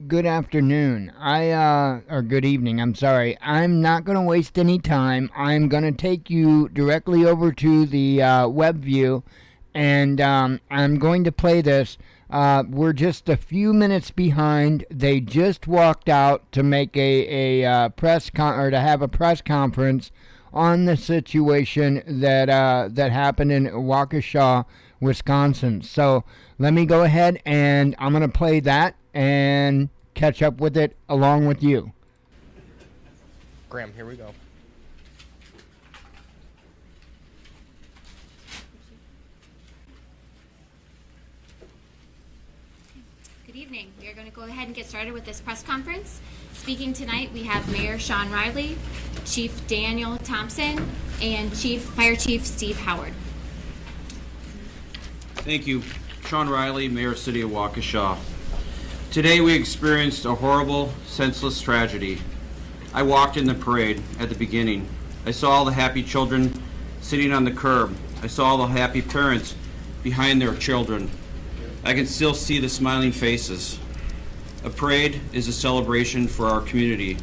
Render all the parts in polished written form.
good afternoon. Or good evening, I'm sorry. I'm not going to waste any time. I'm going to take you directly over to the web view, and I'm going to play this. We're just a few minutes behind. They just walked out to make a to have a press conference on the situation that happened in Waukesha, Wisconsin. So let me go ahead and I'm going to play that and catch up with it along with you. Graham, here we go. Good evening. We are going to go ahead and get started with this press conference. Speaking tonight, we have Mayor Sean Riley, Chief Daniel Thompson, and Fire Chief Steve Howard. Thank you. Sean Riley, Mayor, City of Waukesha. Today we experienced a horrible, senseless tragedy. I walked in the parade at the beginning. I saw all the happy children sitting on the curb. I saw all the happy parents behind their children. I can still see the smiling faces. A parade is a celebration for our community.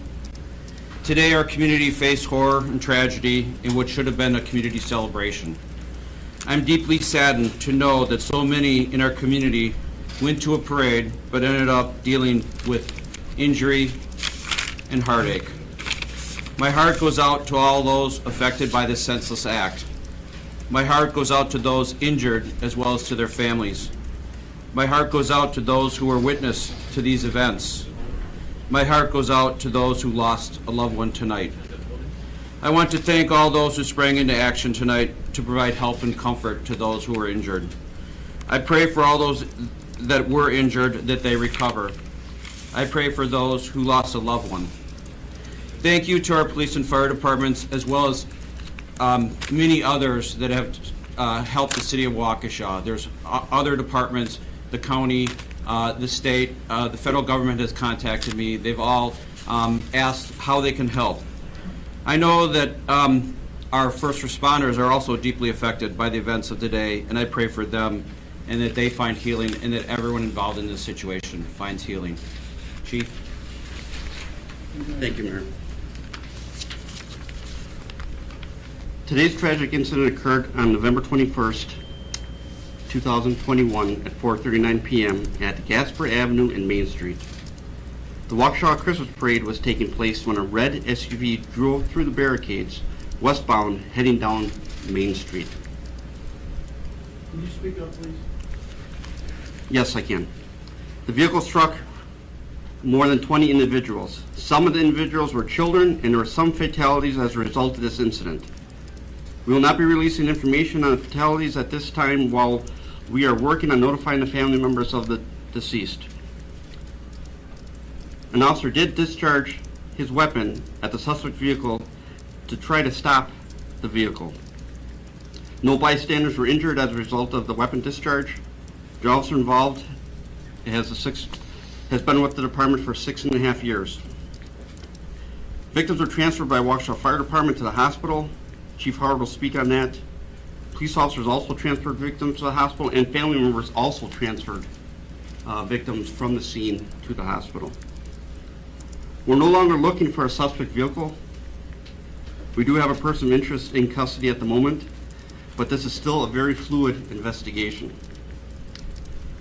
Today our community faced horror and tragedy in what should have been a community celebration. I'm deeply saddened to know that so many in our community went to a parade but ended up dealing with injury and heartache. My heart goes out to all those affected by this senseless act. My heart goes out to those injured as well as to their families. My heart goes out to those who were witness to these events. My heart goes out to those who lost a loved one tonight. I want to thank all those who sprang into action tonight to provide help and comfort to those who were injured. I pray for all those that were injured that they recover. I pray for those who lost a loved one. Thank you to our police and fire departments as well as many others that have helped the city of Waukesha. There's other departments, the county, the state, the federal government has contacted me. They've all asked how they can help. I know that our first responders are also deeply affected by the events of today, and I pray for them and that they find healing and that everyone involved in this situation finds healing. Chief? Thank you, Mayor. Today's tragic incident occurred on November 21st, 2021 at 4:39 p.m. at Gasper Avenue and Main Street. The Waukesha Christmas Parade was taking place when a red SUV drove through the barricades westbound heading down Main Street. Can you speak up, please? Yes, I can. The vehicle struck more than 20 individuals. Some of the individuals were children, and there were some fatalities as a result of this incident. We will not be releasing information on the fatalities at this time while we are working on notifying the family members of the deceased. An officer did discharge his weapon at the suspect vehicle to try to stop the vehicle. No bystanders were injured as a result of the weapon discharge. The officer involved has been with the department for 6.5 years. Victims were transferred by Waukesha Fire Department to the hospital. Chief Howard will speak on that. Police officers also transferred victims to the hospital, and family members also transferred victims from the scene to the hospital. We're no longer looking for a suspect vehicle. We do have a person of interest in custody at the moment, but this is still a very fluid investigation.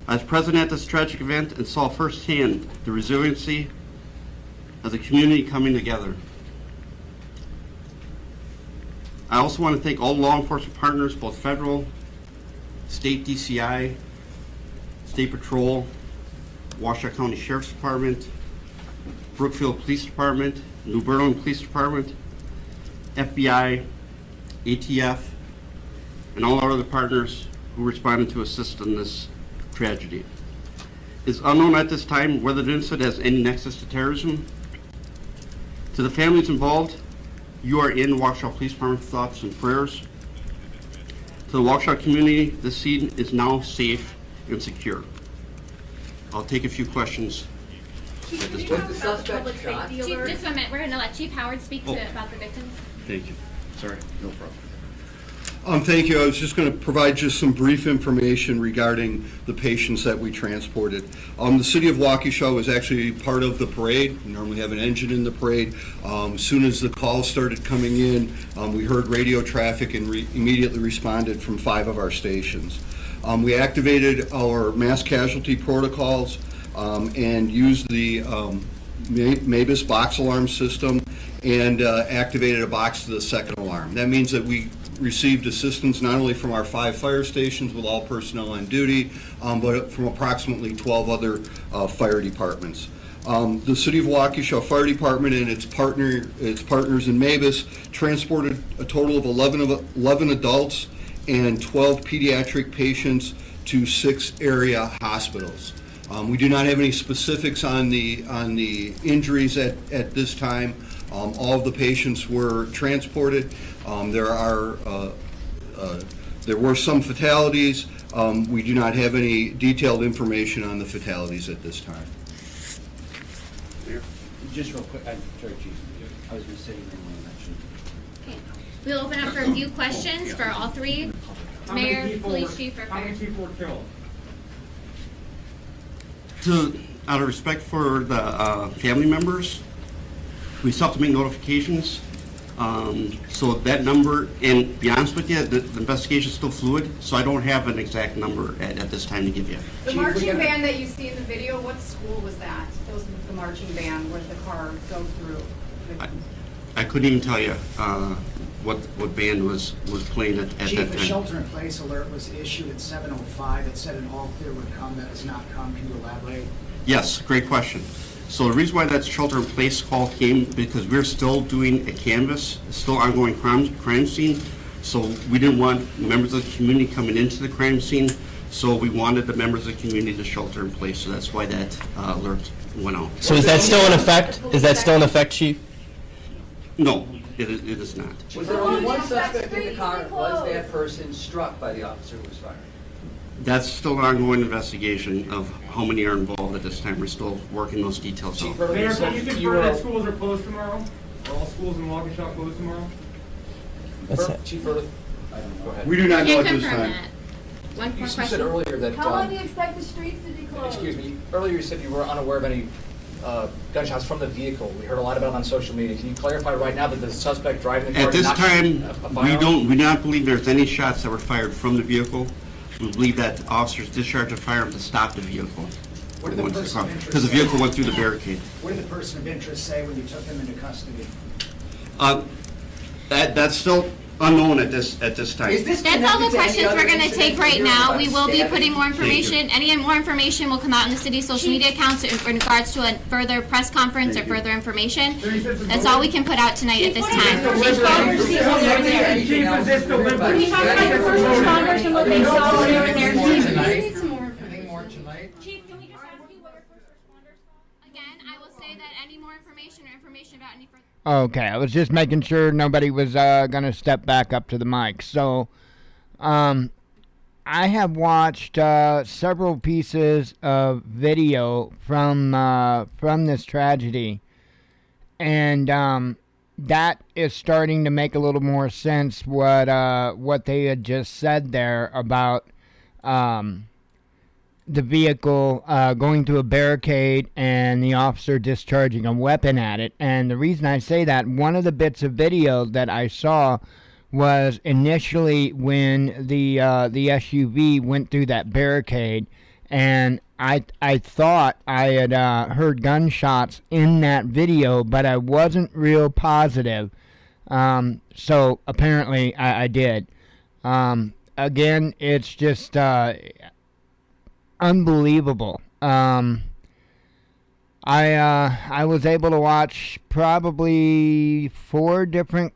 I was present at this tragic event and saw firsthand the resiliency of the community coming together. I also want to thank all law enforcement partners, both federal, state DCI, State Patrol, Waukesha County Sheriff's Department, Brookfield Police Department, New Berlin Police Department, FBI, ATF, and all our other partners who responded to assist in this tragedy. It's unknown at this time whether the incident has any nexus to terrorism. To the families involved, you are in Waukesha Police Department thoughts and prayers. To the Waukesha community, the scene is now safe and secure. I'll take a few questions at this time. Chief, just a minute. We're going to let Chief Howard speak about the victims. Thank you. Sorry, no Thank you. I was just going to provide just some brief information regarding the patients that we transported. The city of Waukesha was actually part of the parade. We normally have an engine in the parade. As soon as the calls started coming in, we heard radio traffic and immediately responded from 5 of our stations. We activated our mass casualty protocols and used the MABUS box alarm system and activated a box to the second alarm. That means that we received assistance not only from our 5 fire stations with all personnel on duty, but from approximately 12 other fire departments. The City of Waukesha Fire Department and its partners in MABUS transported a total of 11 adults and 12 pediatric patients to 6 area hospitals. We do not have any specifics on the injuries at this time. All of the patients were transported. There were some fatalities. We do not have any detailed information on the fatalities at this time. Just real quick, sorry, Chief. I was going to say you didn't want to mention. Okay. We'll open up for a few questions for all 3. Mayor, police chief, or How many fire. people were killed? Out of respect for the family members, we still have to make notifications. So that number, and to be honest with you, the investigation is still fluid, so I don't have an exact number at this time to give you. The marching band that you see in the video, what school was that? Those were the marching band where the car go through. I couldn't even tell you what band was playing at that Chief, a time. shelter-in-place alert was issued at 7:05. It said an all-clear would come. That has not come. Can you elaborate? Yes, great question. So the reason why that shelter-in-place call came, because we're still doing a canvass, still ongoing crime scene. So we didn't want members of the community coming into the crime scene. So we wanted the members of the community to shelter in place. So that's why that alert went out. So is that still in effect? Is that still in effect, Chief? No, it is not. Was there only one suspect in the car? Was that person struck by the officer who was firing? That's still an ongoing investigation of how many are involved at this time. We're still working those details out. Mayor, can you confirm that schools are closed tomorrow? Are all schools in Waukesha closed tomorrow? Chief Early, go ahead. We do not know Can't at this confirm time. that. One more You said question. earlier that, How long do you expect the streets to be closed? excuse me, earlier you said you were unaware of any gunshots from the vehicle. We heard a lot about it on social media. Can you clarify right now that the suspect driving the car At did this not shoot time, a we firearm? do not believe there's any shots that were fired from the vehicle. We believe that officers discharged a firearm to stop the vehicle. What did the person of interest Because the say? vehicle went through the barricade. What did the person of interest say when you took him into custody? That's still unknown at this time. That's all the questions we're going to take right now. We will be putting more information. Any more information will come out in the city's social media accounts in regards to a further press conference or further information. That's all we can put out tonight at this time. Chief, is this deliberate? Can you talk about your first responders and what they saw when they were there? More Chief, tonight. we need some more information. Anything more tonight? Chief, can we just ask you what your first responders saw? Again, I will say that any more information or information about any further... Okay, I was just making sure nobody was going to step back up to the mic. So, I have watched several pieces of video from this tragedy, and that is starting to make a little more sense what they had just said there about the vehicle going through a barricade and the officer discharging a weapon at it. And the reason I say that, one of the bits of video that I saw was initially when the SUV went through that barricade, and I thought I had heard gunshots in that video, but I wasn't real positive. So apparently I did. Again, it's just unbelievable. I was able to watch probably 4 different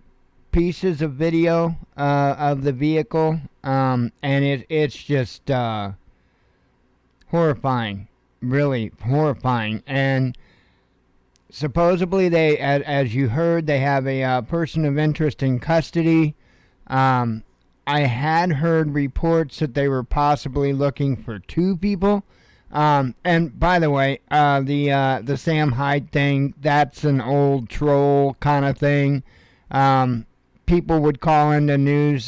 pieces of video of the vehicle, and it's just horrifying, really horrifying. And supposedly they, as you heard, they have a person of interest in custody. I had heard reports that they were possibly looking for 2 people. And by the way, the Sam Hyde thing, that's an old troll kind of thing. people would call into news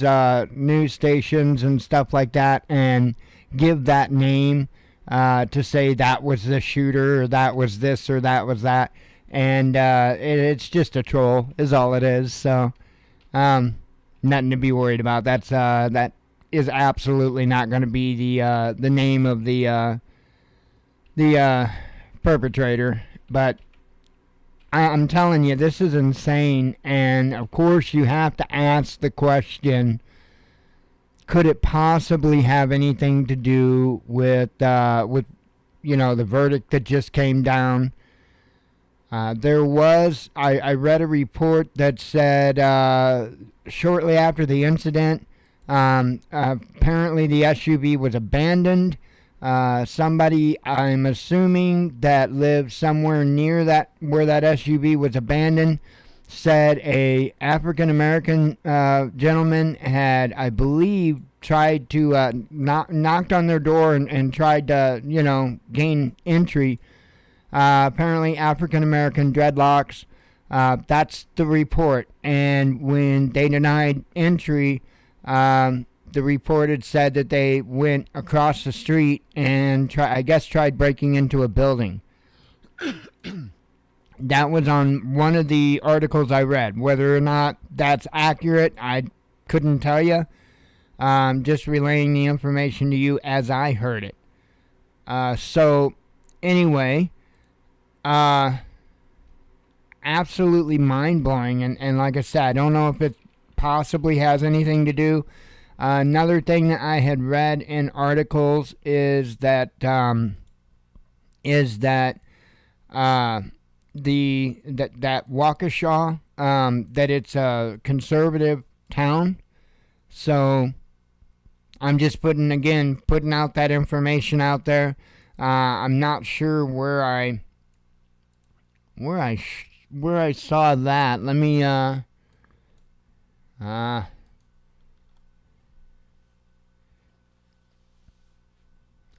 stations and stuff like that and give that name to say that was the shooter or that was this or that was that, and it's just a troll is all it is. So nothing to be worried about. That is absolutely not going to be the name of the perpetrator. But I'm telling you, this is insane. And of course, you have to ask the question: could it possibly have anything to do with the verdict that just came down? There was, I read a report that said shortly after the incident, apparently the SUV was abandoned. Somebody, I'm assuming, that lived somewhere near where that SUV was abandoned, said a African American gentleman had, I believe, tried to knocked on their door and tried to gain entry. Apparently African American dreadlocks. That's the report. And when they denied entry, the report had said that they went across the street and tried breaking into a building. That was on one of the articles I read. Whether or not that's accurate, I couldn't tell you. Just relaying the information to you as I heard it. So, anyway, absolutely mind-blowing. And like I said, I don't know if it possibly has anything to do. Another thing that I had read in articles is that that Waukesha, that it's a conservative town. So I'm just putting out that information out there. I'm not sure where I saw that. Let me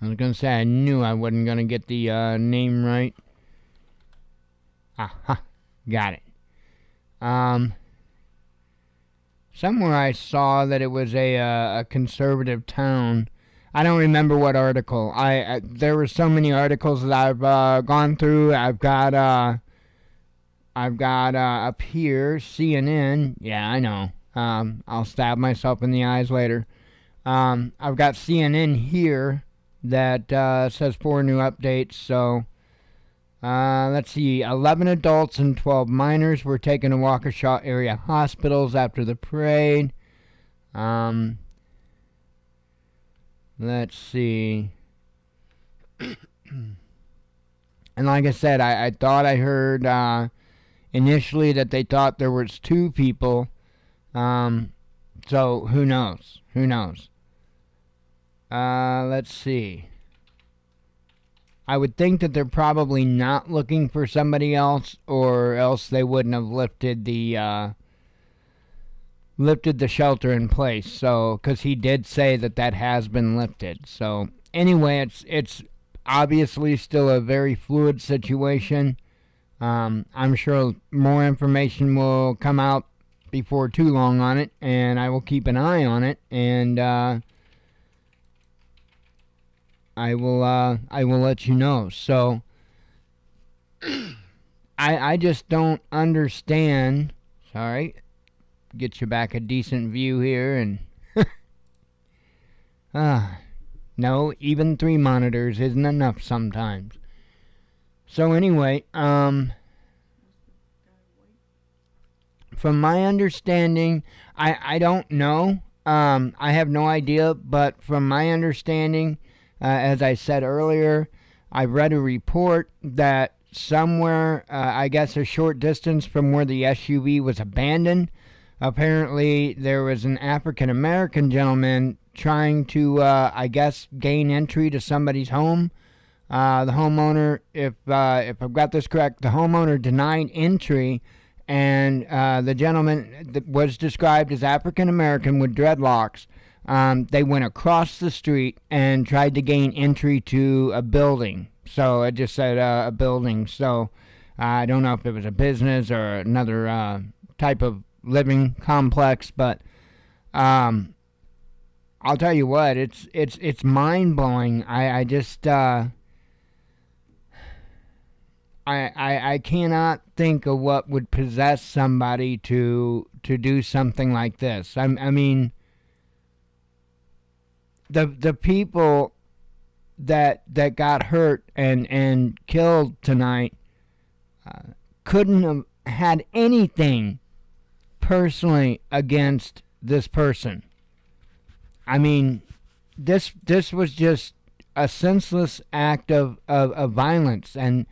I was going to say I knew I wasn't going to get the name right. Aha, got it. Somewhere I saw that it was a conservative town. I don't remember what article. There were so many articles that I've gone through. I've got up here CNN. Yeah, I know. I'll stab myself in the eyes later. I've got CNN here that says 4 new updates. So let's see. 11 adults and 12 minors were taken to Waukesha area hospitals after the parade. Let's see. And like I said, I thought I heard initially that they thought there was 2 people. So who knows? Who knows? Let's see. I would think that they're probably not looking for somebody else, or else they wouldn't have lifted the shelter in place. So, because he did say that has been lifted. So, anyway, it's obviously still a very fluid situation. I'm sure more information will come out before too long on it, and I will keep an eye on it, and I will let you know. So I just don't understand. Sorry, get you back a decent view here, and no, even 3 monitors isn't enough sometimes. So anyway, from my understanding, I don't know. I have no idea, but from my understanding, as I said earlier, I read a report that somewhere, I guess a short distance from where the SUV was abandoned, apparently there was an African American gentleman trying to, I guess, gain entry to somebody's home. The homeowner, if I've got this correct, the homeowner denied entry, and the gentleman that was described as African American with dreadlocks. They went across the street and tried to gain entry to a building. So it just said a building. So I don't know if it was a business or another type of living complex, but I'll tell you what, it's mind blowing. I just I cannot think of what would possess somebody to do something like this. I mean, the people that got hurt and killed tonight couldn't have had anything personally against this person. I mean, this was just a senseless act of violence, and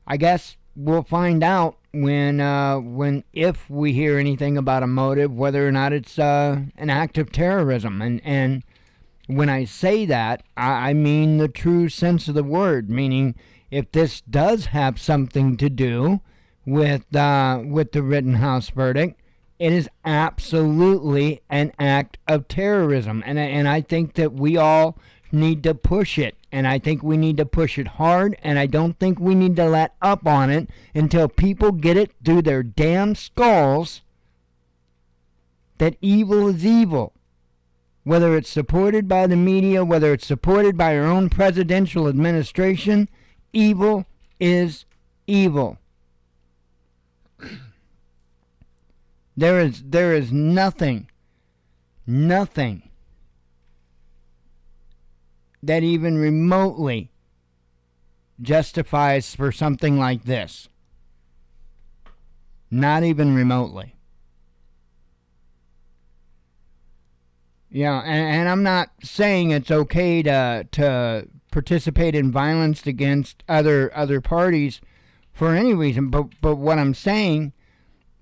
I guess we'll find out when if we hear anything about a motive, whether or not it's an act of terrorism. And when I say that, I mean the true sense of the word, meaning if this does have something to do with the Rittenhouse verdict, it is absolutely an act of terrorism, and I think that we all need to push it, and I think we need to push it hard, and I don't think we need to let up on it until people get it through their damn skulls that evil is evil. Whether it's supported by the media, whether it's supported by our own presidential administration, evil is evil. There is nothing that even remotely justifies for something like this. Not even remotely. Yeah, and I'm not saying it's okay to participate in violence against other parties for any reason, but what I'm saying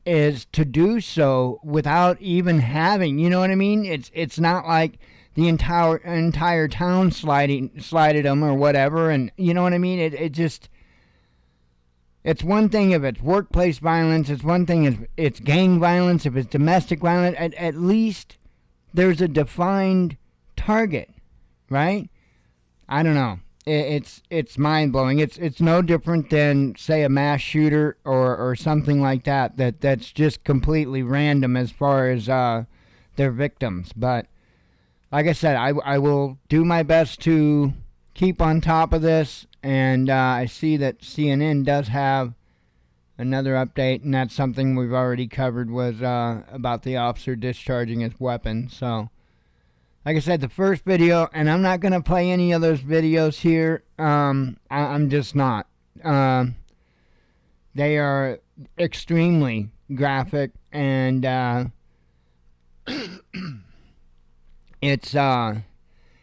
is to do so without even having, you know what I mean? It's not like the entire town slided them or whatever, and you know what I mean? It just, it's one thing if it's workplace violence, it's one thing if it's gang violence, if it's domestic violence, at least there's a defined target, right? I don't know. It's mind-blowing. It's no different than, say, a mass shooter or something like that's just completely random as far as their victims. But like I said, I will do my best to keep on top of this, and I see that CNN does have another update, and that's something we've already covered, was about the officer discharging his weapon. So like I said, the first video, and I'm not going to play any of those videos here. I'm just not. They are extremely graphic, and it's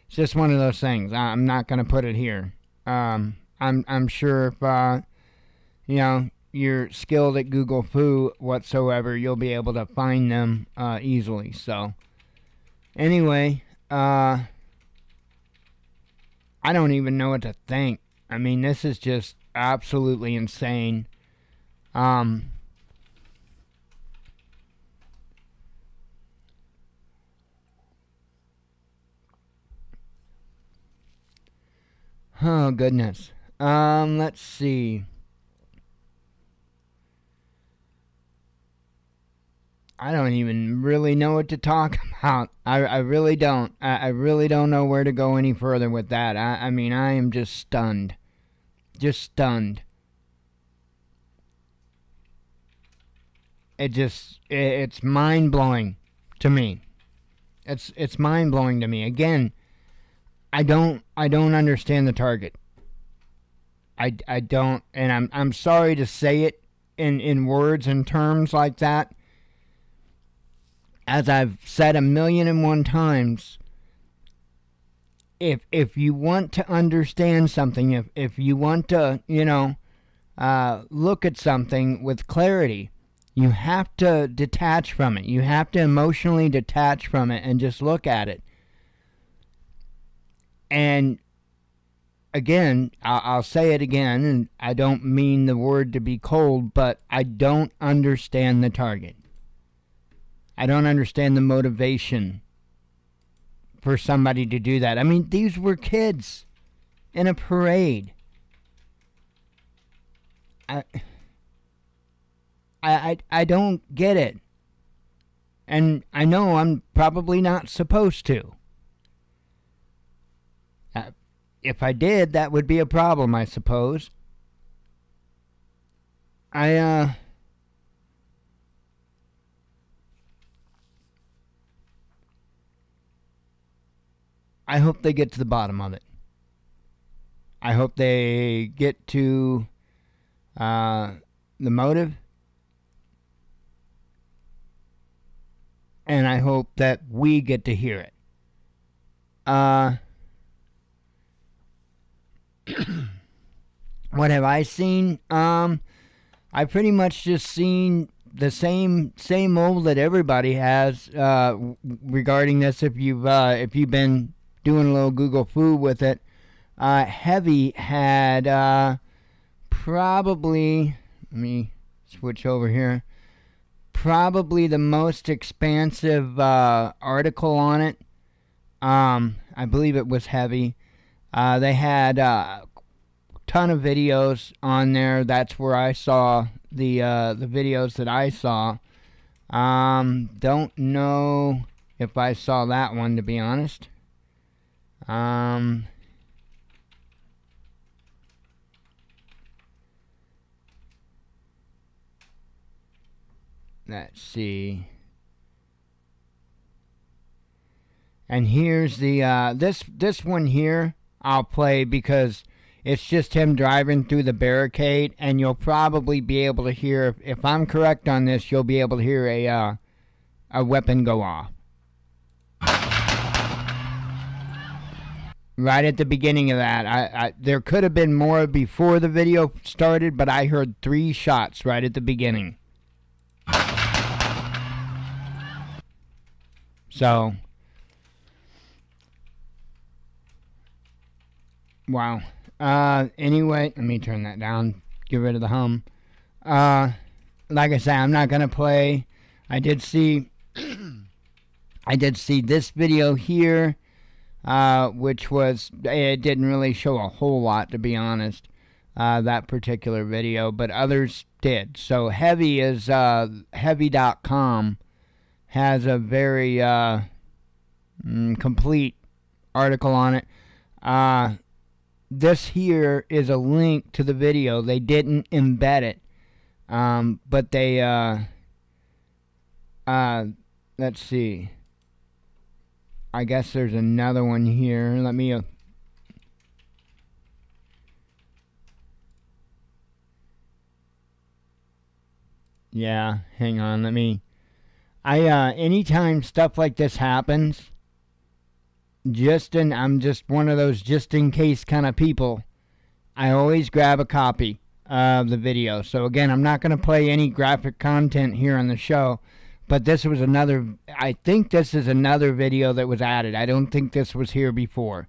just one of those things. I'm not going to put it here. I'm sure if you're skilled at Google Foo whatsoever, you'll be able to find them easily. So anyway, I don't even know what to think. I mean, this is just absolutely insane. Oh, goodness. Let's see. I don't even really know what to talk about. I really don't. I really don't know where to go any further with that. I mean, I am just stunned. Just stunned. It's mind-blowing to me. It's mind-blowing to me. Again, I don't understand the target. I don't, and I'm sorry to say it in words and terms like that. As I've said 1,000,001 times, if you want to understand something, if you want to, look at something with clarity, you have to detach from it. You have to emotionally detach from it and just look at it. And again, I'll say it again, and I don't mean the word to be cold, but I don't understand the target. I don't understand the motivation for somebody to do that. I mean, these were kids in a parade. I don't get it. And I know I'm probably not supposed to. If I did, that would be a problem, I suppose. I hope they get to the bottom of it. I hope they get to the motive. And I hope that we get to hear it. What have I seen? I pretty much just seen the same old that everybody has regarding this. If you've been doing a little Google Foo with it, Heavy had probably, let me switch over here, probably the most expansive article on it. I believe it was Heavy. They had a ton of videos on there. That's where I saw the videos that I saw. Don't know if I saw that one, to be honest. Let's see. And here's the this one here I'll play because it's just him driving through the barricade, and you'll probably be able to hear, if I'm correct on this, you'll be able to hear a weapon go off. Right at the beginning of that. I there could have been more before the video started, but I heard 3 shots right at the beginning. So, wow. Anyway, let me turn that down. Get rid of the hum. Like I say, I'm not gonna play. I did see this video here, which was, it didn't really show a whole lot, to be honest. That particular video, but others did. So Heavy is heavy.com. Has a very complete article on it. This here is a link to the video. They didn't embed it, but they let's see. I guess there's another one here. Let me yeah, hang on, let me anytime stuff like this happens, I'm just one of those just in case kind of people. I always grab a copy of the video. So again, I'm not going to play any graphic content here on the show, but this was I think this is another video that was added. I don't think this was here before.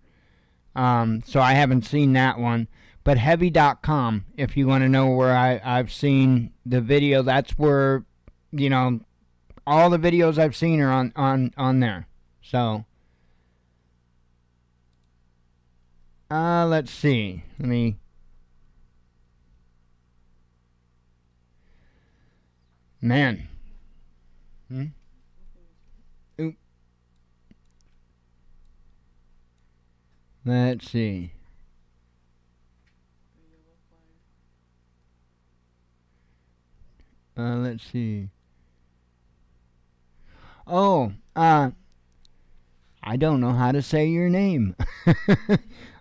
So I haven't seen that one. But heavy.com, if you want to know where I've seen the video, that's where, all the videos I've seen are on there. So, let's see. Man. Oop. Let's see. Let's see. Oh, I don't know how to say your name.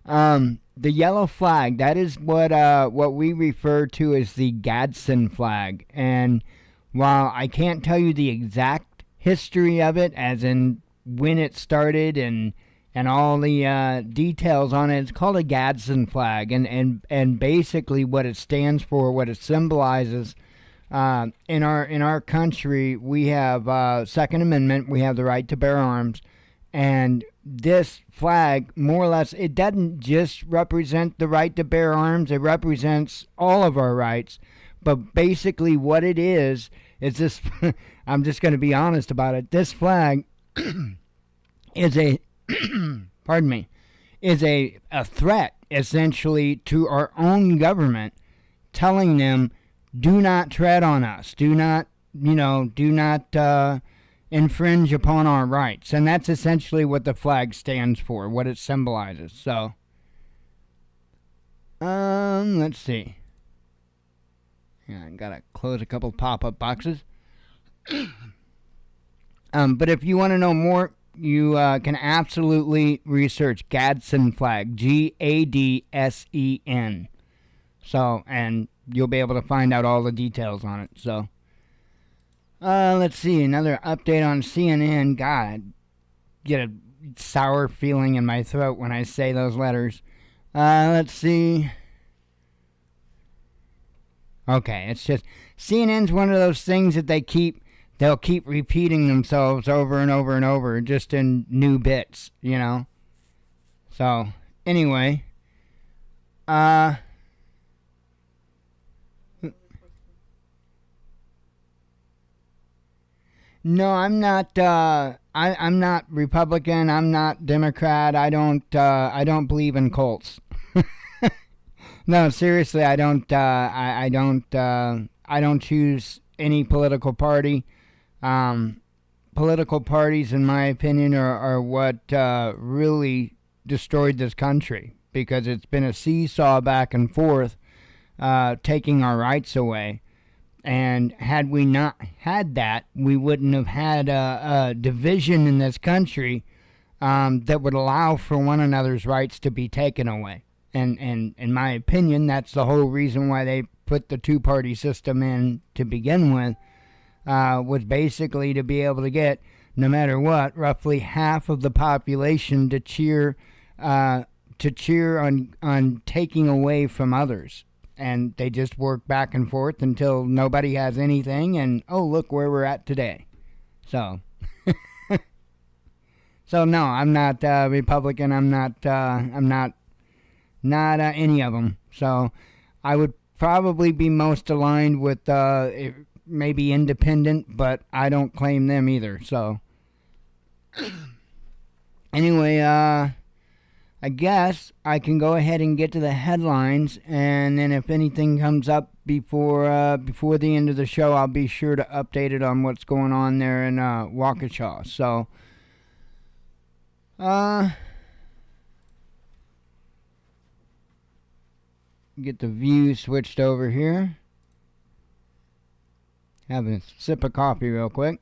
The yellow flag, that is what we refer to as the Gadsden Flag. And while I can't tell you the exact history of it, as in when it started and all the details on it, it's called a Gadsden Flag. And basically what it stands for, what it symbolizes, in our country, we have Second Amendment. We have the right to bear arms, and this flag, more or less, it doesn't just represent the right to bear arms. It represents all of our rights. But basically, what it is this. I'm just going to be honest about it. This flag is a pardon me, is a threat essentially to our own government, telling them, do not tread on us. Do not infringe upon our rights. And that's essentially what the flag stands for, what it symbolizes. So, let's see. Yeah, I gotta close a couple pop-up boxes. But if you want to know more, you can absolutely research Gadsden Flag, Gadsen. So, and you'll be able to find out all the details on it. So, let's see, another update on CNN. God, I get a sour feeling in my throat when I say those letters. Let's see. Okay, it's just, CNN's one of those things that they'll keep repeating themselves over and over and over, just in new bits, you know? So, anyway, no, I'm not, I'm not Republican, I'm not Democrat, I don't believe in cults. No, seriously, I don't choose any political party. Political parties, in my opinion, are what really destroyed this country, because it's been a seesaw back and forth, taking our rights away. And had we not had that, we wouldn't have had a division in this country that would allow for one another's rights to be taken away. And in my opinion, that's the whole reason why they put the two-party system in to begin with, was basically to be able to get, no matter what, roughly half of the population to cheer on taking away from others. And they just work back and forth until nobody has anything, and oh, look where we're at today. So, so no, I'm not Republican. I'm not any of them. So, I would probably be most aligned with maybe independent, but I don't claim them either. So, anyway, I guess I can go ahead and get to the headlines, and then if anything comes up before the end of the show, I'll be sure to update it on what's going on there in Waukesha. So, get the view switched over here. Having a sip of coffee real quick.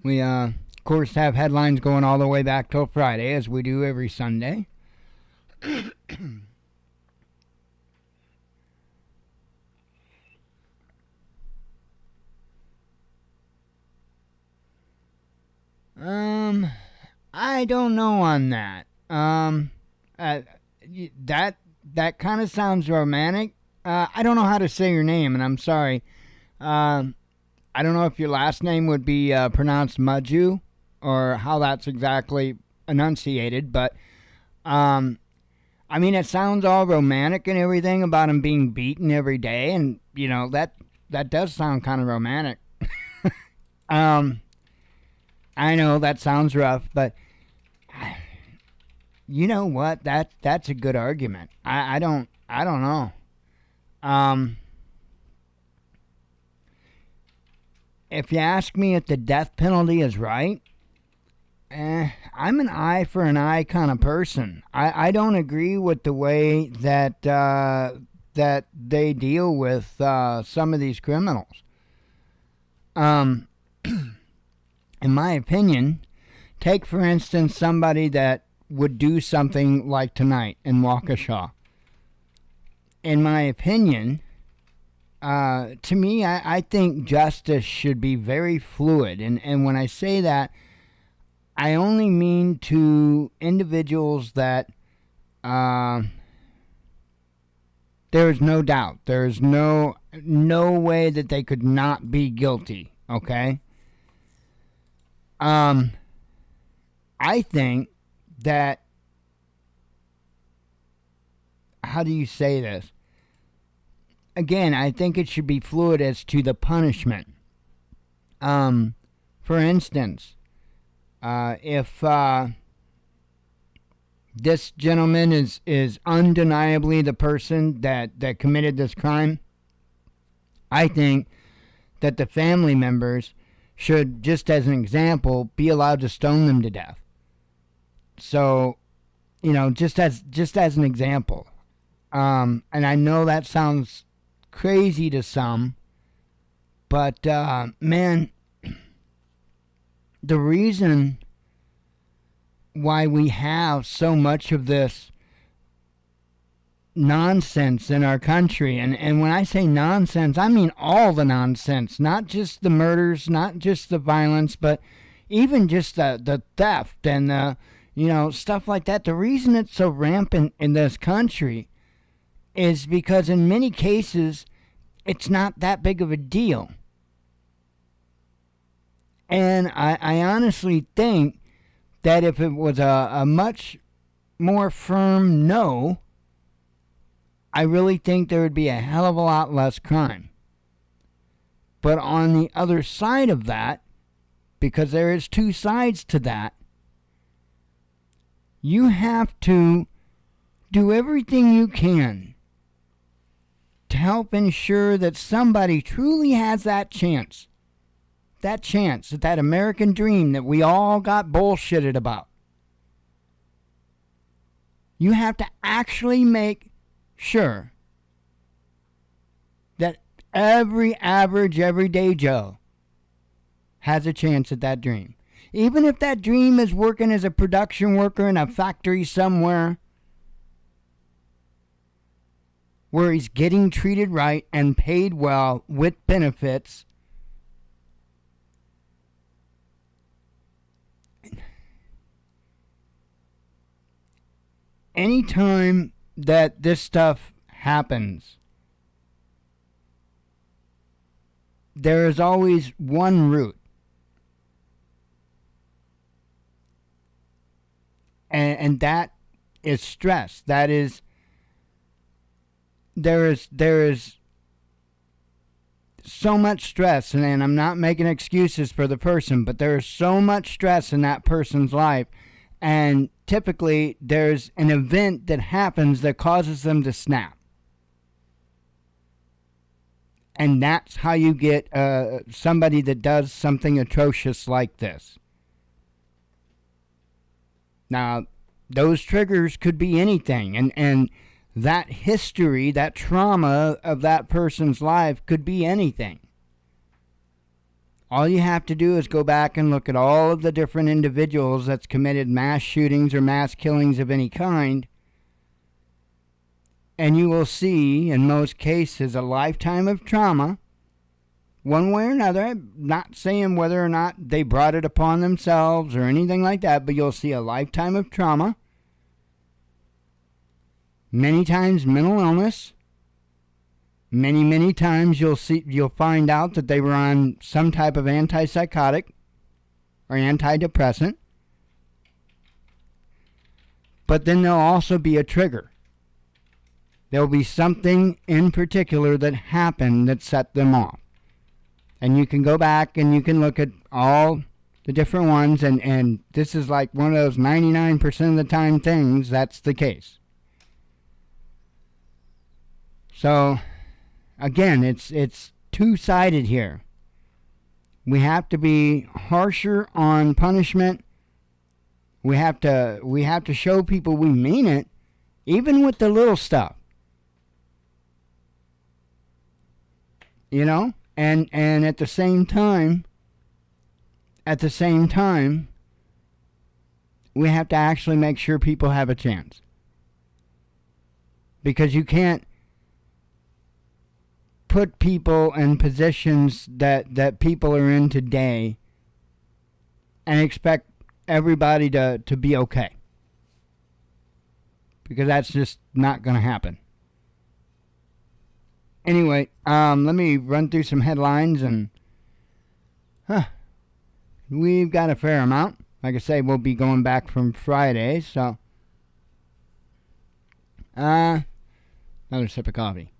We, of course, have headlines going all the way back till Friday, as we do every Sunday. I don't know on that. That kind of sounds romantic. I don't know how to say your name, and I'm sorry. I don't know if your last name would be pronounced Maju, or how that's exactly enunciated, but I mean, it sounds all romantic and everything about him being beaten every day, and you know that does sound kind of romantic. I know that sounds rough, but you know what? That's a good argument. I don't know. If you ask me if the death penalty is right, I'm an eye for an eye kind of person. I don't agree with the way that that they deal with some of these criminals. In my opinion, take for instance somebody that would do something like tonight in Waukesha. In my opinion, to me, I think justice should be very fluid. And when I say that, I only mean to individuals that there is no doubt. There is no way that they could not be guilty, okay? I think that, how do you say this? Again, I think it should be fluid as to the punishment. For instance, if this gentleman is undeniably the person that committed this crime, I think that the family members should, just as an example, be allowed to stone them to death. So, just as an example. And I know that sounds crazy to some, but man, the reason why we have so much of this nonsense in our country, and when I say nonsense, I mean all the nonsense, not just the murders, not just the violence, but even just the theft and the stuff like that. The reason it's so rampant in this country is because in many cases it's not that big of a deal. And I honestly think that if it was a much more firm no, I really think there would be a hell of a lot less crime. But on the other side of that, because there is two sides to that, you have to do everything you can to help ensure that somebody truly has that chance at that American dream that we all got bullshitted about. You have to actually make sure that every average, everyday Joe has a chance at that dream. Even if that dream is working as a production worker in a factory somewhere where he's getting treated right and paid well with benefits. Anytime that this stuff happens, there is always one route. And that is stress. That is, there is so much stress, and I'm not making excuses for the person, but there is so much stress in that person's life, and typically there's an event that happens that causes them to snap. And that's how you get somebody that does something atrocious like this. Now, those triggers could be anything, and that history, that trauma of that person's life could be anything. All you have to do is go back and look at all of the different individuals that's committed mass shootings or mass killings of any kind, and you will see, in most cases, a lifetime of trauma, one way or another. I'm not saying whether or not they brought it upon themselves or anything like that, but you'll see a lifetime of trauma. Many times mental illness. Many times you'll find out that they were on some type of antipsychotic or antidepressant. But then there'll also be a trigger. There'll be something in particular that happened that set them off. And you can go back and you can look at all the different ones, and this is like one of those 99% of the time things that's the case. So, again, it's two-sided here. We have to be harsher on punishment. We have to show people we mean it, even with the little stuff. You know? And at the same time, we have to actually make sure people have a chance. Because you can't put people in positions that people are in today and expect everybody to be okay. Because that's just not going to happen. Anyway, let me run through some headlines, and we've got a fair amount. Like I say, we'll be going back from Friday, so another sip of coffee.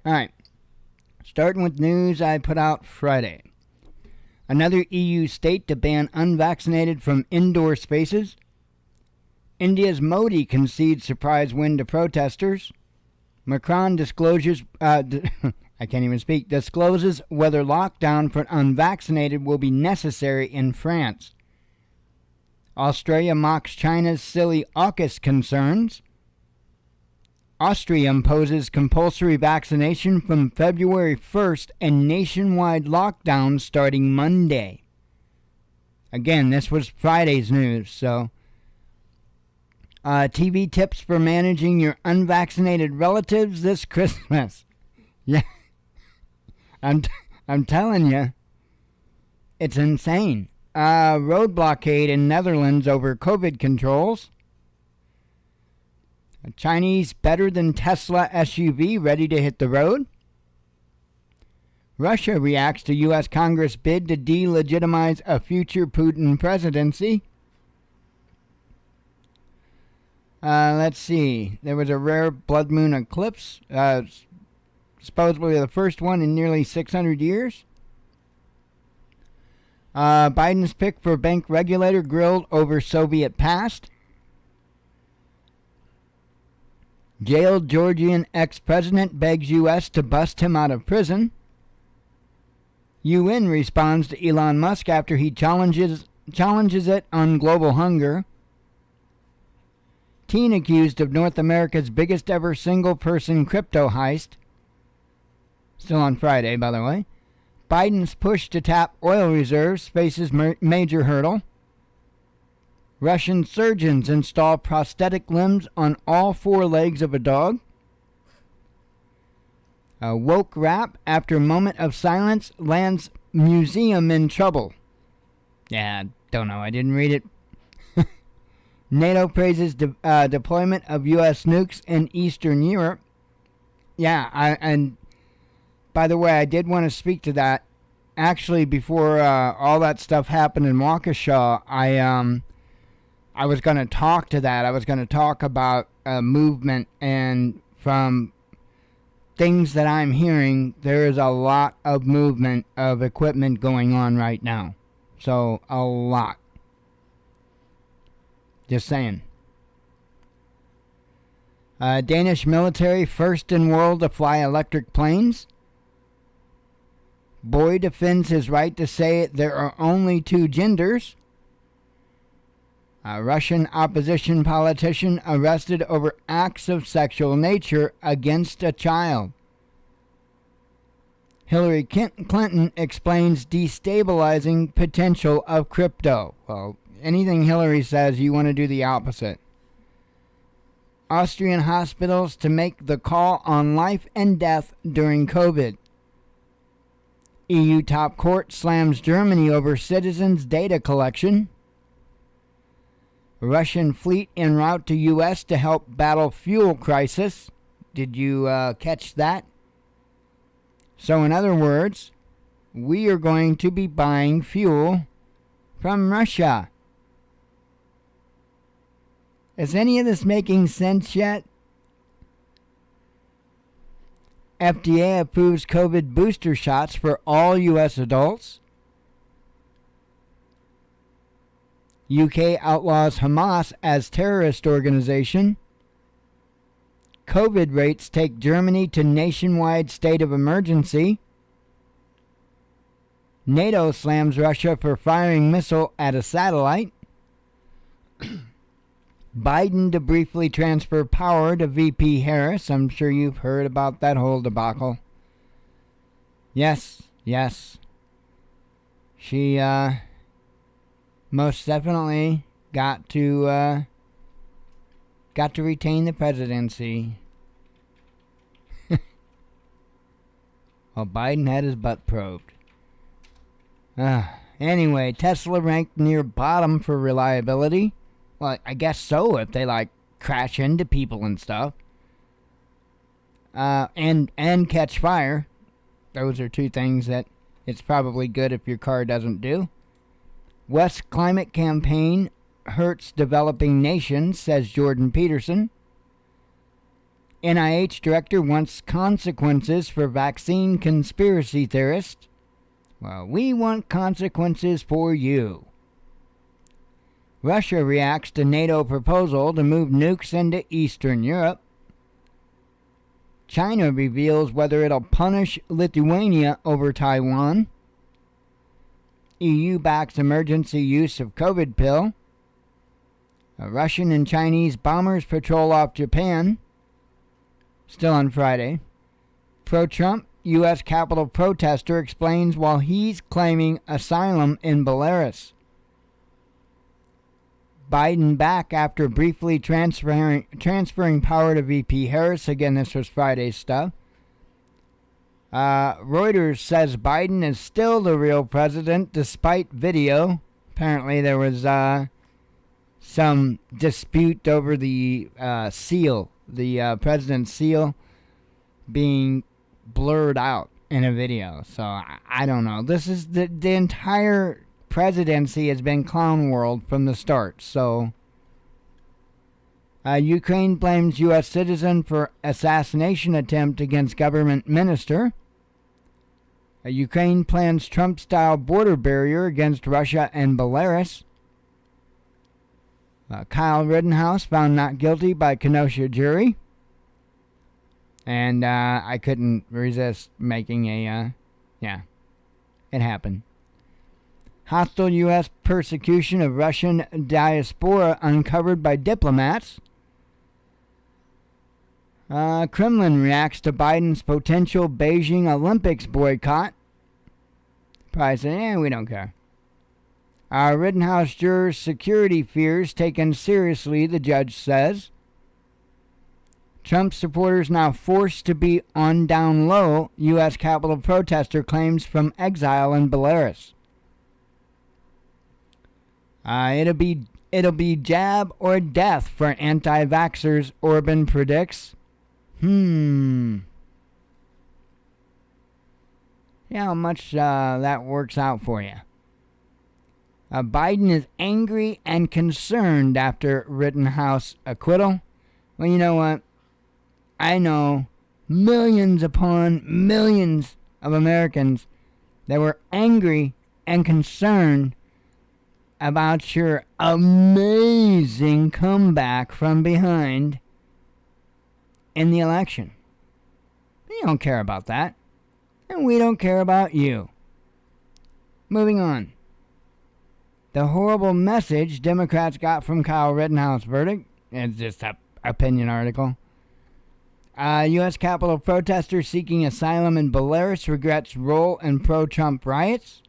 All right, starting with news I put out Friday. Another EU state to ban unvaccinated from indoor spaces. India's Modi concedes surprise win to protesters. Macron discloses, I can't even speak, discloses whether lockdown for unvaccinated will be necessary in France. Australia mocks China's silly AUKUS concerns. Austria imposes compulsory vaccination from February 1st and nationwide lockdown starting Monday. Again, this was Friday's news, so... TV tips for managing your unvaccinated relatives this Christmas. Yeah, I'm telling you, it's insane. Road blockade in Netherlands over COVID controls. A Chinese better than Tesla SUV ready to hit the road. Russia reacts to U.S. Congress bid to delegitimize a future Putin presidency. Let's see. There was a rare blood moon eclipse, supposedly the first one in nearly 600 years. Biden's pick for bank regulator grilled over Soviet past. Jailed Georgian ex-president begs U.S. to bust him out of prison. UN responds to Elon Musk after he challenges it on global hunger. Teen accused of North America's biggest ever single-person crypto heist. Still on Friday, by the way. Biden's push to tap oil reserves faces major hurdle. Russian surgeons install prosthetic limbs on all four legs of a dog. A woke rap after moment of silence lands museum in trouble. Yeah, don't know. I didn't read it. NATO praises deployment of U.S. nukes in Eastern Europe. Yeah, and by the way, I did want to speak to that. Actually, before all that stuff happened in Waukesha, I was going to talk to that. I was going to talk about movement, and from things that I'm hearing, there is a lot of movement of equipment going on right now. So, a lot. Just saying. Danish military first in world to fly electric planes. Boy defends his right to say there are only two genders. A Russian opposition politician arrested over acts of sexual nature against a child. Hillary Clinton explains destabilizing potential of crypto. Well, anything Hillary says, you want to do the opposite. Austrian hospitals to make the call on life and death during COVID. EU top court slams Germany over citizens' data collection. Russian fleet en route to U.S. to help battle fuel crisis. Did you catch that? So in other words, we are going to be buying fuel from Russia. Is any of this making sense yet? FDA approves COVID booster shots for all U.S. adults. UK outlaws Hamas as terrorist organization. COVID rates take Germany to nationwide state of emergency. NATO slams Russia for firing missile at a satellite. Biden to briefly transfer power to VP Harris. I'm sure you've heard about that whole debacle. Yes. She most definitely got to retain the presidency. Well, Biden had his butt probed. Anyway, Tesla ranked near bottom for reliability. Well, I guess so, if they crash into people and stuff. And catch fire. Those are two things that it's probably good if your car doesn't do. West climate campaign hurts developing nations, says Jordan Peterson. NIH director wants consequences for vaccine conspiracy theorists. Well, we want consequences for you. Russia reacts to NATO proposal to move nukes into Eastern Europe. China reveals whether it'll punish Lithuania over Taiwan. EU backs emergency use of COVID pill. Russian and Chinese bombers patrol off Japan. Still on Friday. Pro-Trump U.S. Capitol protester explains while he's claiming asylum in Belarus. Biden back after briefly transferring power to VP Harris. Again, this was Friday's stuff. Reuters says Biden is still the real president despite video. Apparently there was some dispute over the seal, the president's seal, being blurred out in a video. So I don't know. This is the entire presidency has been clown world from the start. So Ukraine blames U.S. citizen for assassination attempt against government minister. Ukraine plans Trump-style border barrier against Russia and Belarus. Kyle Rittenhouse found not guilty by Kenosha jury. And I couldn't resist making a, it happened. Hostile U.S. persecution of Russian diaspora uncovered by diplomats. Kremlin reacts to Biden's potential Beijing Olympics boycott. Probably saying, we don't care. Rittenhouse jurors' security fears taken seriously, the judge says. Trump supporters now forced to be on down low, U.S. Capitol protester claims from exile in Belarus. It'll be jab or death for anti-vaxxers, Orban predicts. See how much that works out for you. Biden is angry and concerned after Rittenhouse acquittal. Well, you know what? I know millions upon millions of Americans that were angry and concerned about your amazing comeback from behind in the election. We don't care about that. And we don't care about you. Moving on. The horrible message Democrats got from Kyle Rittenhouse verdict. It's just an opinion article. U.S. Capitol protester seeking asylum in Belarus regrets role in pro-Trump riots.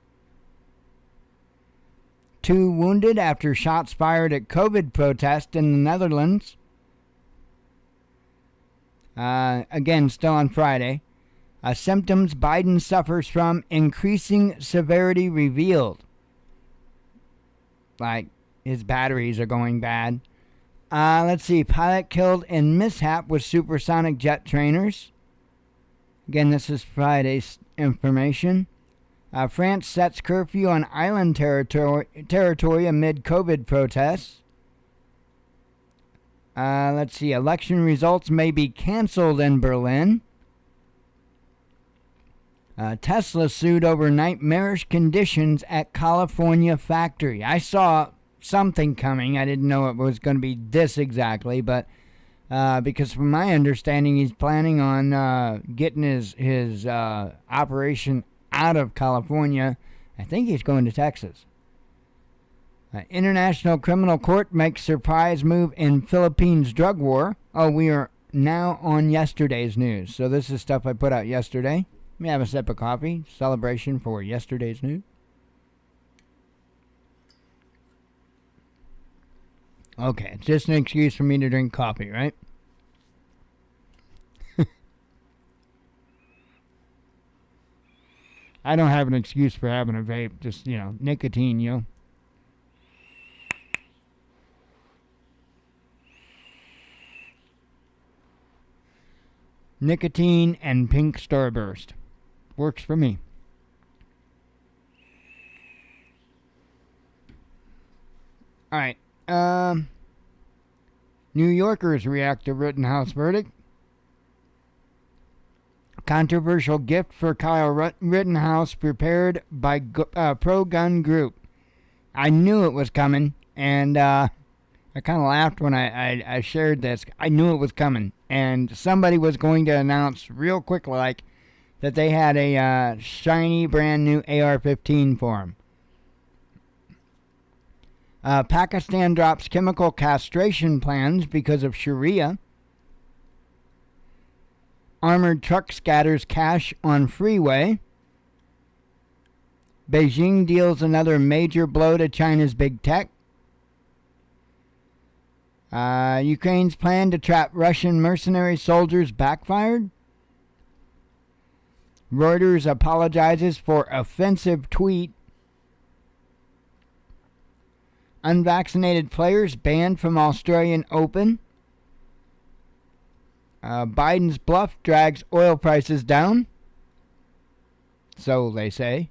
2 wounded after shots fired at COVID protest in the Netherlands. Again, still on Friday. Symptoms Biden suffers from increasing severity revealed. Like, his batteries are going bad. Let's see. Pilot killed in mishap with supersonic jet trainers. Again, this is Friday's information. France sets curfew on island territory amid COVID protests. Let's see. Election results may be canceled in Berlin. Tesla sued over nightmarish conditions at California factory. I saw something coming. I didn't know it was going to be this exactly, but because from my understanding, he's planning on getting his operation out of California. I think he's going to Texas. International Criminal Court makes surprise move in Philippines drug war. Oh, we are now on yesterday's news. So this is stuff I put out yesterday. Let me have a sip of coffee. Celebration for yesterday's news. Okay, it's just an excuse for me to drink coffee, right? I don't have an excuse for having a vape. Just, nicotine, Nicotine and pink starburst. Works for me. Alright. New Yorkers react to Rittenhouse verdict. Controversial gift for Kyle Rittenhouse prepared by pro-gun group. I knew it was coming, and I kind of laughed when I shared this. I knew it was coming, and somebody was going to announce real quick like that they had a shiny brand new AR-15 for him. Pakistan drops chemical castration plans because of Sharia. Armored truck scatters cash on freeway. Beijing deals another major blow to China's big tech. Ukraine's plan to trap Russian mercenary soldiers backfired. Reuters apologizes for offensive tweet. Unvaccinated players banned from Australian Open. Biden's bluff drags oil prices down. So they say.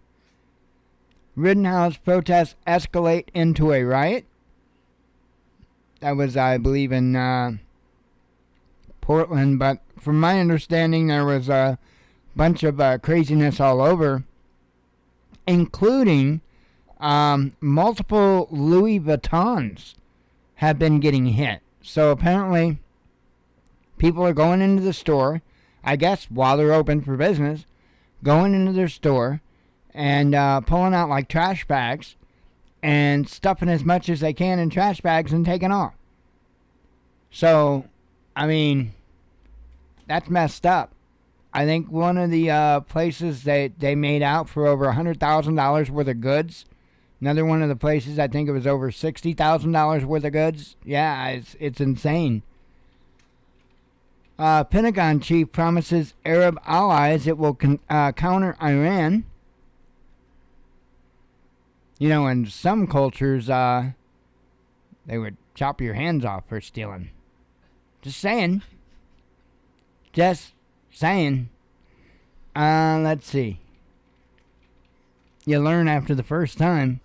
Rittenhouse protests escalate into a riot. That was, I believe, in Portland, but from my understanding, there was a bunch of craziness all over, including multiple Louis Vuittons have been getting hit. So apparently, people are going into the store, I guess while they're open for business, going into their store and pulling out like trash bags and stuffing as much as they can in trash bags and taking off. So, I mean, that's messed up. I think one of the places they made out for over $100,000 worth of goods. Another one of the places, I think it was over $60,000 worth of goods. Yeah, it's insane. Pentagon chief promises Arab allies it will counter Iran. You know, in some cultures, they would chop your hands off for stealing. Just saying. Just saying. Let's see. You learn after the first time.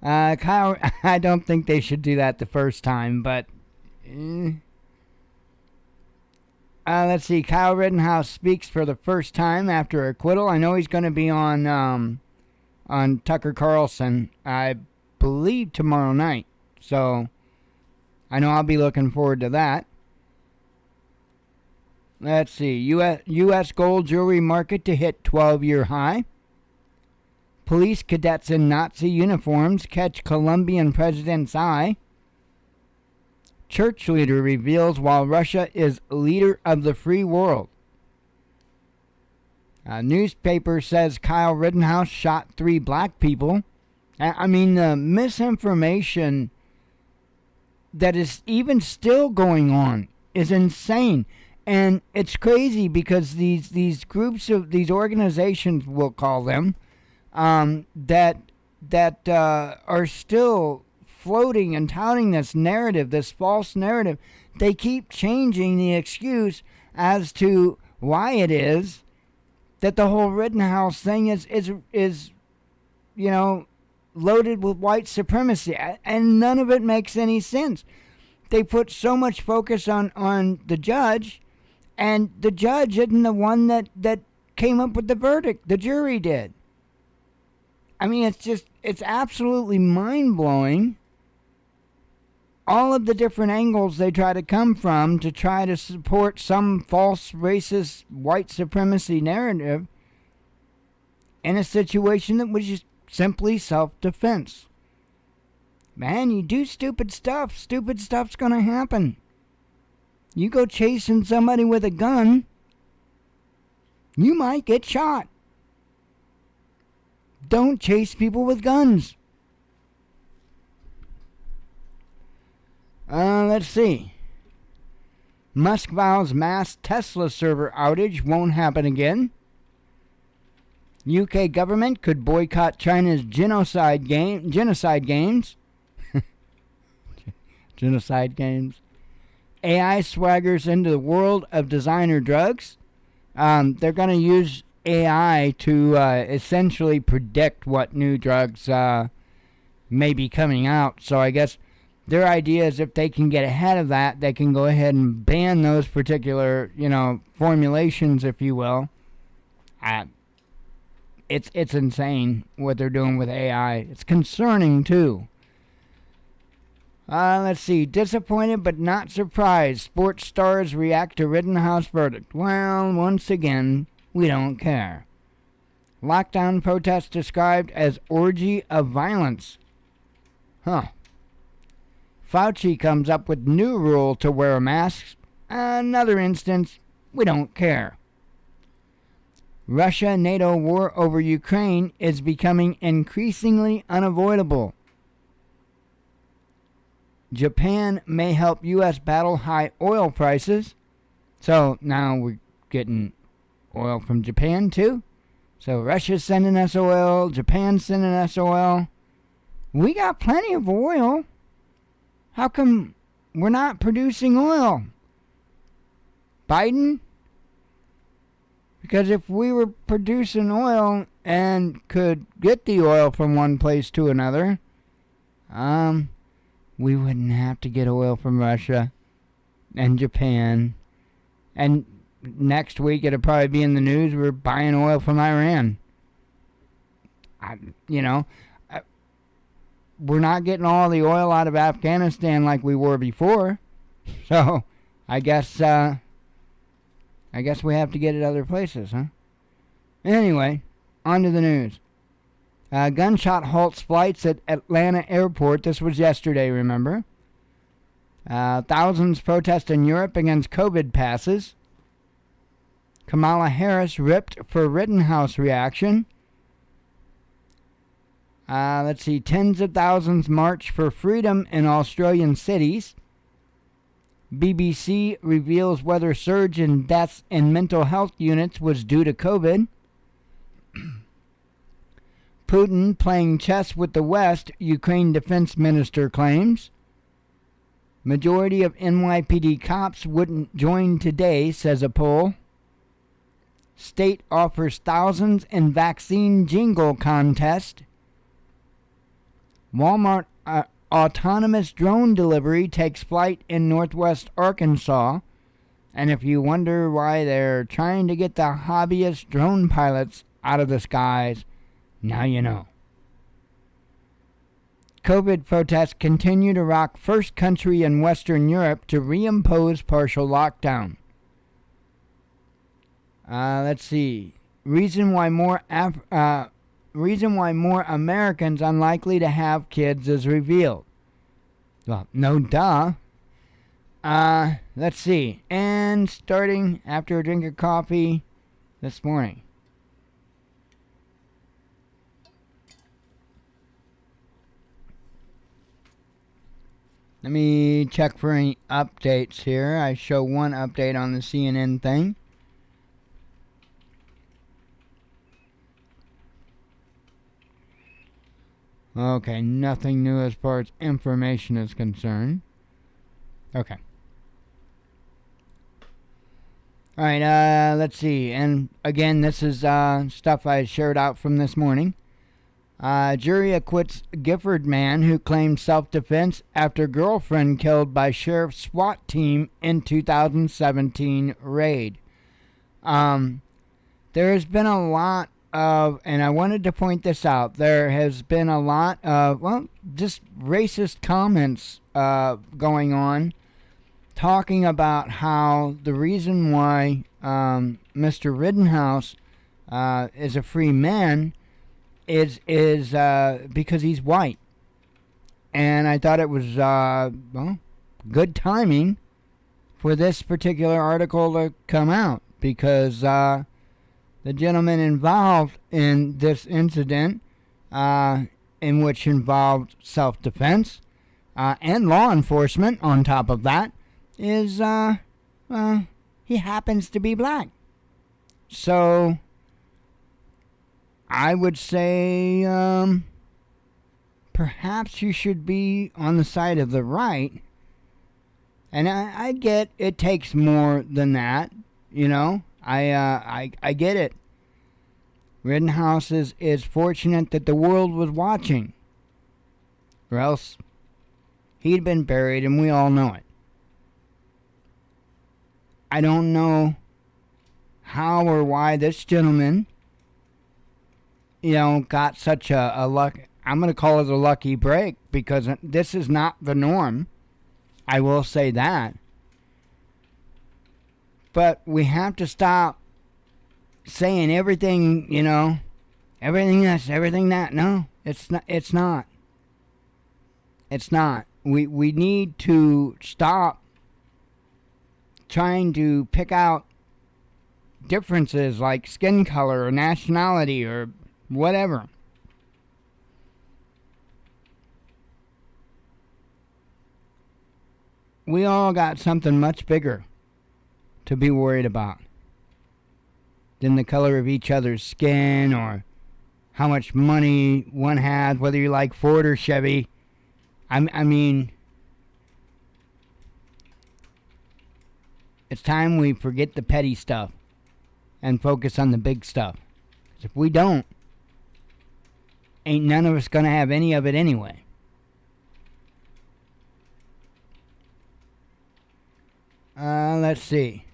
Kyle, I don't think they should do that the first time, but... let's see. Kyle Rittenhouse speaks for the first time after acquittal. I know he's going to be on Tucker Carlson, I believe, tomorrow night. So, I know I'll be looking forward to that. Let's see. U.S. gold jewelry market to hit 12-year high. Police cadets in Nazi uniforms catch Colombian president's eye. Church leader reveals while Russia is leader of the free world. A newspaper says Kyle Rittenhouse shot 3 black people. I mean, the misinformation that is even still going on is insane. And it's crazy because these groups of these organizations, we'll call them, that are still floating and touting this narrative, this false narrative. They keep changing the excuse as to why it is that the whole Rittenhouse thing is you know, loaded with white supremacy, and none of it makes any sense. They put so much focus on the judge, and the judge isn't the one that came up with the verdict. The jury did. I mean, it's absolutely mind-blowing. All of the different angles they try to come from to try to support some false racist white supremacy narrative in a situation that was just simply self-defense. Man, you do stupid stuff's going to happen. You go chasing somebody with a gun, you might get shot. Don't chase people with guns. Let's see. Musk vows mass Tesla server outage won't happen again. UK government could boycott China's genocide games. Genocide games. AI swaggers into the world of designer drugs. They're going to use AI to essentially predict what new drugs may be coming out. So I guess their idea is if they can get ahead of that, they can go ahead and ban those particular, formulations, if you will. It's insane what they're doing with AI. It's concerning too. Let's see. Disappointed but not surprised. Sports stars react to Rittenhouse verdict. Well, once again, we don't care. Lockdown protests described as orgy of violence. Huh. Fauci comes up with new rule to wear masks. Another instance, we don't care. Russia-NATO war over Ukraine is becoming increasingly unavoidable. Japan may help U.S. battle high oil prices. So now we're getting oil from Japan too. So Russia's sending us oil, Japan's sending us oil. We got plenty of oil. How come we're not producing oil? Biden? Because if we were producing oil and could get the oil from one place to another, we wouldn't have to get oil from Russia and Japan. And next week it'll probably be in the news we're buying oil from Iran. We're not getting all the oil out of Afghanistan like we were before. So I guess we have to get it other places, huh? Anyway, on to the news. Gunshot halts flights at Atlanta airport. This was yesterday, remember? Thousands protest in Europe against COVID passes. Kamala Harris ripped for Rittenhouse reaction. Let's see. Tens of thousands march for freedom in Australian cities. BBC reveals whether surge in deaths in mental health units was due to COVID. Putin playing chess with the West, Ukraine defense minister claims. Majority of NYPD cops wouldn't join today, says a poll. State offers thousands in vaccine jingle contest. Walmart autonomous drone delivery takes flight in northwest Arkansas. And if you wonder why they're trying to get the hobbyist drone pilots out of the skies, now you know. COVID protests continue to rock first country in Western Europe to reimpose partial lockdown. Let's see. Reason why more Americans unlikely to have kids is revealed. Well, no duh. Let's see. And starting after a drink of coffee this morning. Let me check for any updates here. I show one update on the CNN thing. Okay, nothing new as far as information is concerned. Okay. Alright, let's see. And again, this is stuff I shared out from this morning. Jury acquits Gifford man who claimed self-defense after girlfriend killed by sheriff's SWAT team in 2017 raid. There has been a lot of, and I wanted to point this out, there has been a lot of, well, just racist comments going on, talking about how the reason why Mr. Rittenhouse is a free man is because he's white. And I thought it was, good timing for this particular article to come out, because the gentleman involved in this incident, in which involved self-defense and law enforcement on top of that, is, he happens to be black. So I would say perhaps you should be on the side of the right. And I get it takes more than that, you know. I get it. Rittenhouse is fortunate that the world was watching, or else he'd been buried, and we all know it. I don't know how or why this gentleman got such a luck. I'm going to call it a lucky break because this is not the norm. I will say that. But we have to stop saying everything, everything this, everything that. No, it's not. It's not. It's not. We need to stop trying to pick out differences like skin color or nationality or whatever. We all got something much bigger to be worried about than the color of each other's skin or how much money one has, whether you like Ford or Chevy. I mean, it's time we forget the petty stuff and focus on the big stuff. 'Cause if we don't, ain't none of us gonna have any of it anyway. Let's see.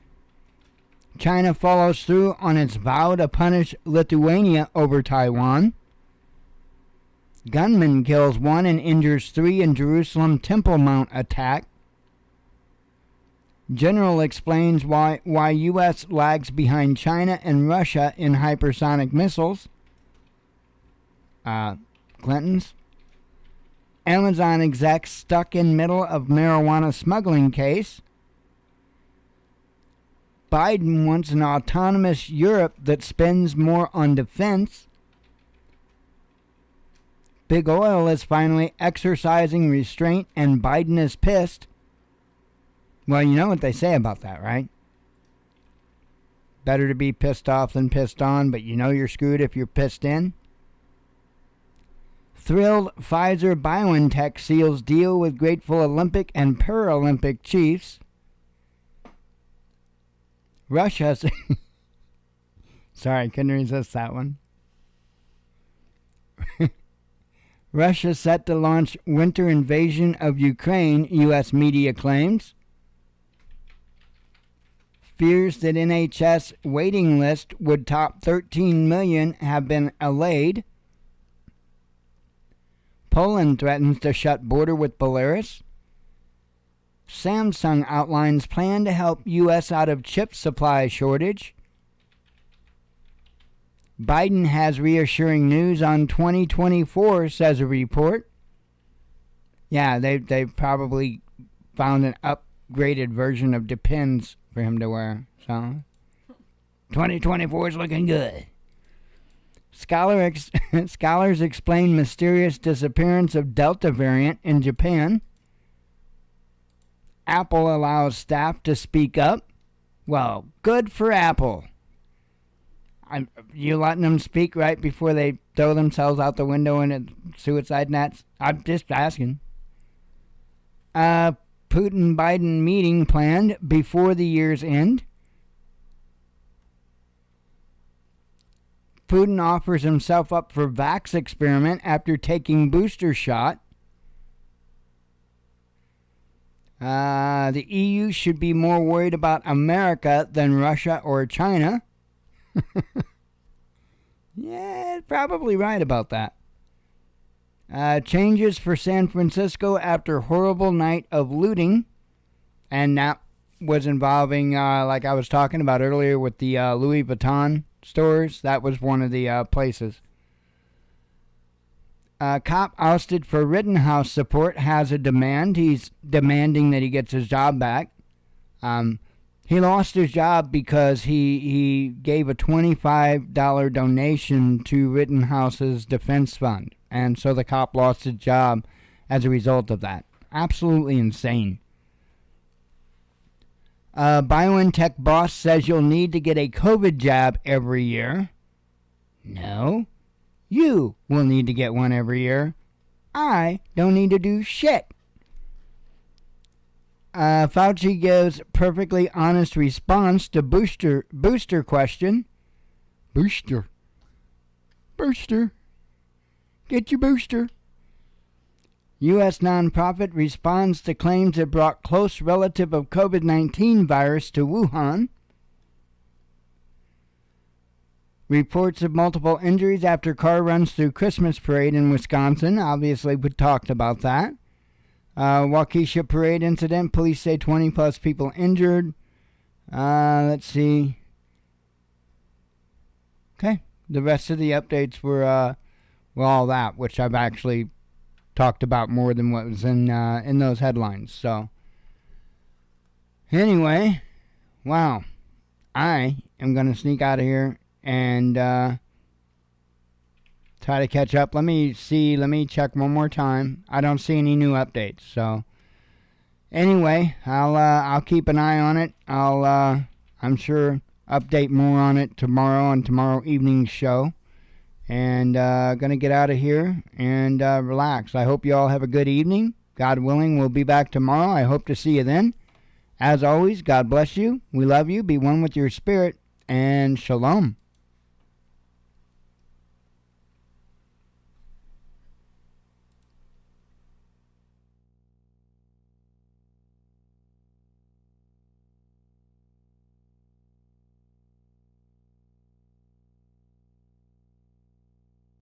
China follows through on its vow to punish Lithuania over Taiwan. Gunman kills 1 and injures 3 in Jerusalem Temple Mount attack. General explains why U.S. lags behind China and Russia in hypersonic missiles. Clinton's. Amazon execs stuck in middle of marijuana smuggling case. Biden wants an autonomous Europe that spends more on defense. Big Oil is finally exercising restraint and Biden is pissed. Well, you know what they say about that, right? Better to be pissed off than pissed on, but you know you're screwed if you're pissed in. Thrilled Pfizer BioNTech seals deal with grateful Olympic and Paralympic chiefs. Russia's... Sorry, couldn't resist that one. Russia set to launch winter invasion of Ukraine, U.S. media claims. Fears that NHS waiting list would top 13 million have been allayed. Poland threatens to shut border with Belarus. Samsung outlines plan to help U.S. out of chip supply shortage. Biden has reassuring news on 2024, says a report. Yeah, they probably found an upgraded version of Depends for him to wear. So, 2024 is looking good. Scholars explain mysterious disappearance of Delta variant in Japan. Apple allows staff to speak up. Well, good for Apple. You letting them speak right before they throw themselves out the window in a suicide nets? I'm just asking. Putin-Biden meeting planned before the year's end. Putin offers himself up for vax experiment after taking booster shot. The EU should be more worried about America than Russia or China. Yeah, probably right about that. Changes for San Francisco after horrible night of looting. And that was involving, like I was talking about earlier with the Louis Vuitton stores. That was one of the places. Cop ousted for Rittenhouse support has a demand. He's demanding that he gets his job back. He lost his job because he gave a $25 donation to Rittenhouse's defense fund. And so the cop lost his job as a result of that. Absolutely insane. BioNTech boss says you'll need to get a COVID jab every year. No. You will need to get one every year. I don't need to do shit. Fauci gives perfectly honest response to booster question. Booster. Get your booster. U.S. nonprofit responds to claims it brought close relative of COVID-19 virus to Wuhan. Reports of multiple injuries after car runs through Christmas parade in Wisconsin. Obviously, we talked about that. Waukesha parade incident. Police say 20 plus people injured. Let's see. Okay. The rest of the updates were, well, all that, which I've actually talked about more than what was in those headlines. So, anyway, wow. I am going to sneak out of here and try to catch up. Let me check one more time. I don't see any new updates. So, anyway, I'll keep an eye on it. I'm sure update more on it tomorrow on tomorrow evening's show. And gonna get out of here and relax. I hope you all have a good evening. God willing, we'll be back tomorrow. I hope to see you then. As always, God bless you. We love you. Be one with your spirit. And shalom.